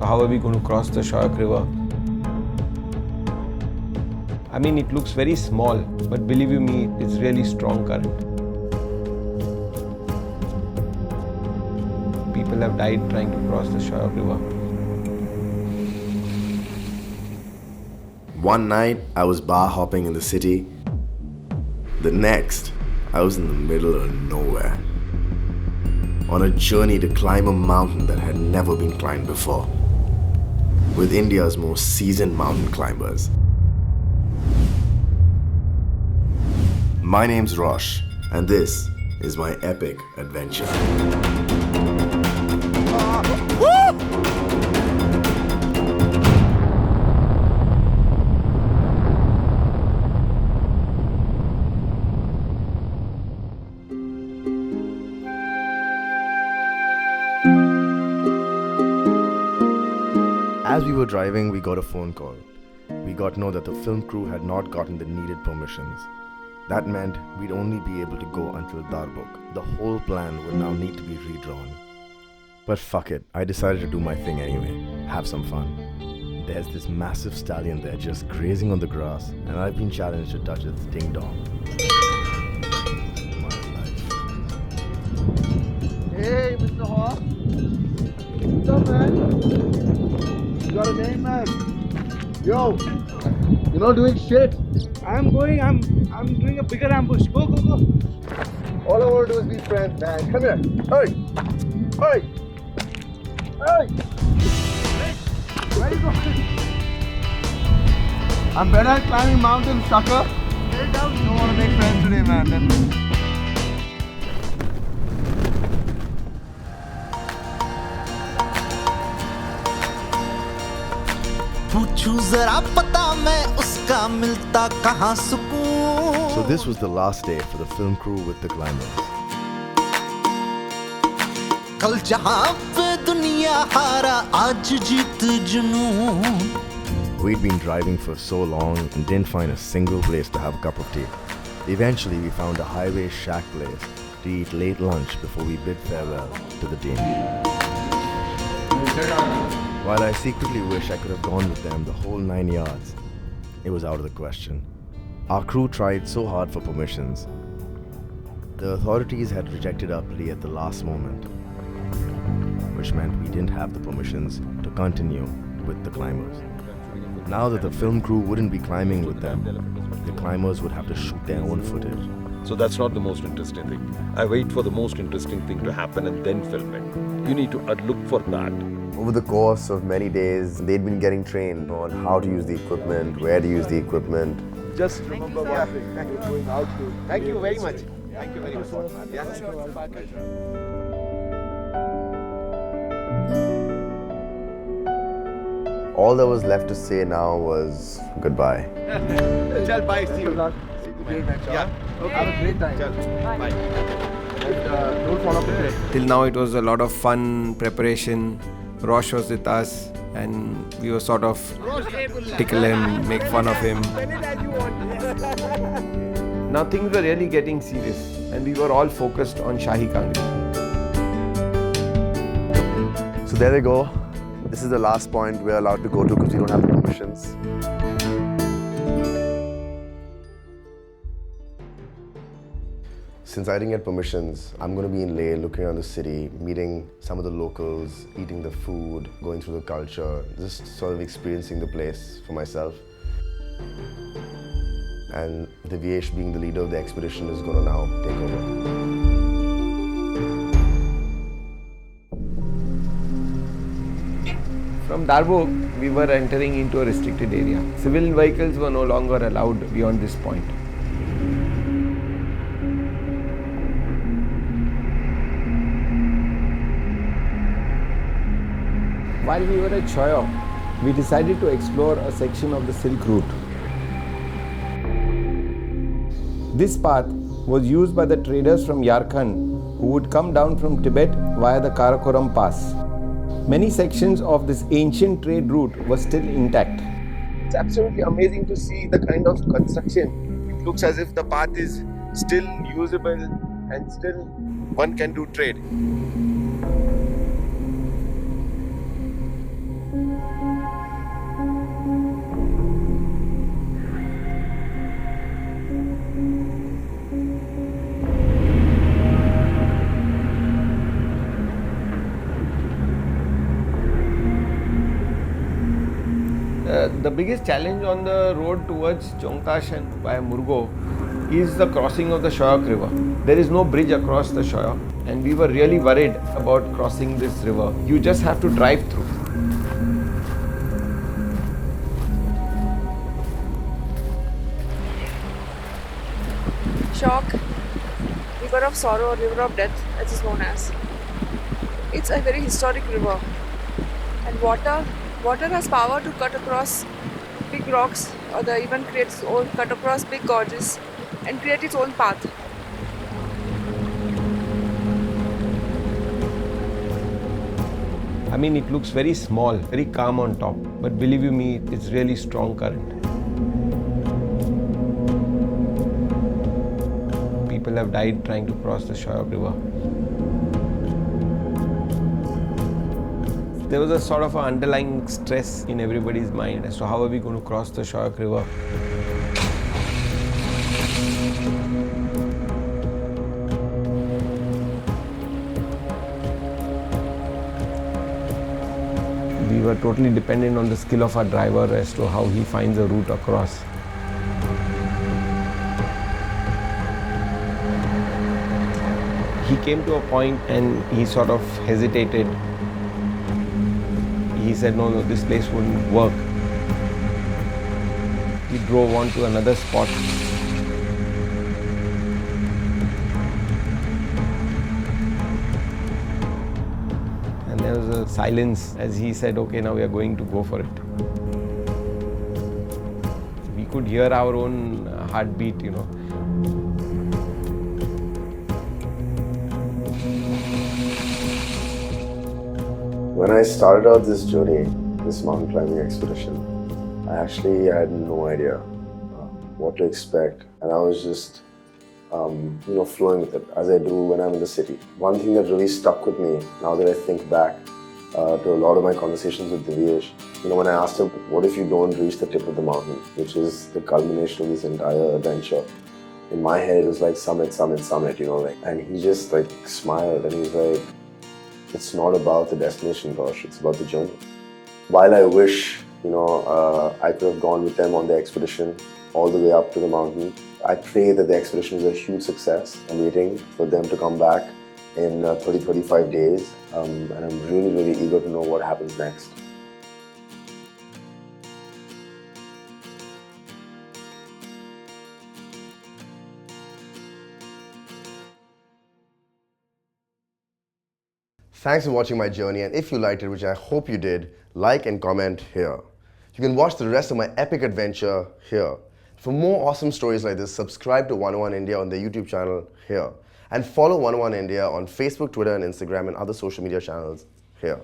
How are we going to cross the Shyok River? I mean, it looks very small, but believe you me, it's really strong current. People have died trying to cross the Shyok River. One night, I was bar hopping in the city. The next, I was in the middle of nowhere, on a journey to climb a mountain that had never been climbed before, with India's most seasoned mountain climbers. My name's Rosh, and this is my epic adventure. As we were driving, we got a phone call. We got to know that the film crew had not gotten the needed permissions. That meant we'd only be able to go until Darbuk. The whole plan would now need to be redrawn. But fuck it, I decided to do my thing anyway. Have some fun. There's this massive stallion there just grazing on the grass, and I've been challenged to touch its ding dong. My life. Hey, Mr. Hawk. What's up, man? You got a name, man? Yo, you're not doing shit. I'm doing a bigger ambush. Go. All I want to do is be friends, man. Come here. Hey. Where are you going? I'm better at climbing mountains, sucker. Hey, down. You don't want to make friends today, man. So this was the last day for the film crew with the climbers. We'd been driving for so long and didn't find a single place to have a cup of tea. Eventually we found a highway shack place to eat late lunch before we bid farewell to the team. While I secretly wish I could have gone with them the whole 9 yards, it was out of the question. Our crew tried so hard for permissions. The authorities had rejected our plea at the last moment, which meant we didn't have the permissions to continue with the climbers. Now that the film crew wouldn't be climbing with them, the climbers would have to shoot their own footage. So that's not the most interesting thing. I wait for the most interesting thing to happen and then film it. You need to look for that. Over the course of many days, they'd been getting trained on how to use the equipment, where to use the equipment. Just remember one thing. You're going out to. Thank you very much. Thank you very much. All that was left to say now was goodbye. Chal, bye, see you. Yeah. Okay. Have a great time. Bye. And don't fall off the train. Till now it was a lot of fun, preparation. Rosh was with us and we were sort of tickle him, make fun of him. Now things were really getting serious and we were all focused on Shahi Kangri. So there they go. This is the last point we're allowed to go to because we don't have the permissions. Since I didn't get permissions, I'm going to be in Leh, looking around the city, meeting some of the locals, eating the food, going through the culture, just sort of experiencing the place for myself. And Divyesh, being the leader of the expedition, is going to now take over. From Darbuk, we were entering into a restricted area. Civilian vehicles were no longer allowed beyond this point. While we were at Shyok, we decided to explore a section of the Silk Route. This path was used by the traders from Yarkand who would come down from Tibet via the Karakoram Pass. Many sections of this ancient trade route were still intact. It's absolutely amazing to see the kind of construction. It looks as if the path is still usable and still one can do trade. The biggest challenge on the road towards Chongtash and via Murgo is the crossing of the Shyok river. There is no bridge across the Shyok, and we were really worried about crossing this river. You just have to drive through. Shyok, river of sorrow, river of death, as it's known as. It's a very historic river, and water has power to cut across big rocks, or even create its own cut across big gorges, and create its own path. I mean, it looks very small, very calm on top, but believe you me, it's really strong current. People have died trying to cross the Shyok river. There was a sort of an underlying stress in everybody's mind as to how are we going to cross the Shyok river. We were totally dependent on the skill of our driver as to how he finds a route across. He came to a point and he sort of hesitated. He said, no, this place wouldn't work. We drove on to another spot. And there was a silence as he said, okay, now we are going to go for it. We could hear our own heartbeat, you know. When I started out this journey, this mountain climbing expedition, I actually had no idea what to expect, and I was just, flowing with it as I do when I'm in the city. One thing that really stuck with me now that I think back to a lot of my conversations with Divyesh, when I asked him, what if you don't reach the tip of the mountain, which is the culmination of this entire adventure? In my head, it was like summit, and he just smiled and he's like, it's not about the destination, Rosh, it's about the journey. While I wish, I could have gone with them on the expedition all the way up to the mountain, I pray that the expedition is a huge success. I'm waiting for them to come back in 30-35 days, and I'm really, really eager to know what happens next. Thanks for watching my journey, and if you liked it, which I hope you did, like and comment here. You can watch the rest of my epic adventure here. For more awesome stories like this, subscribe to 101 India on the YouTube channel here. And follow 101 India on Facebook, Twitter and Instagram and other social media channels here.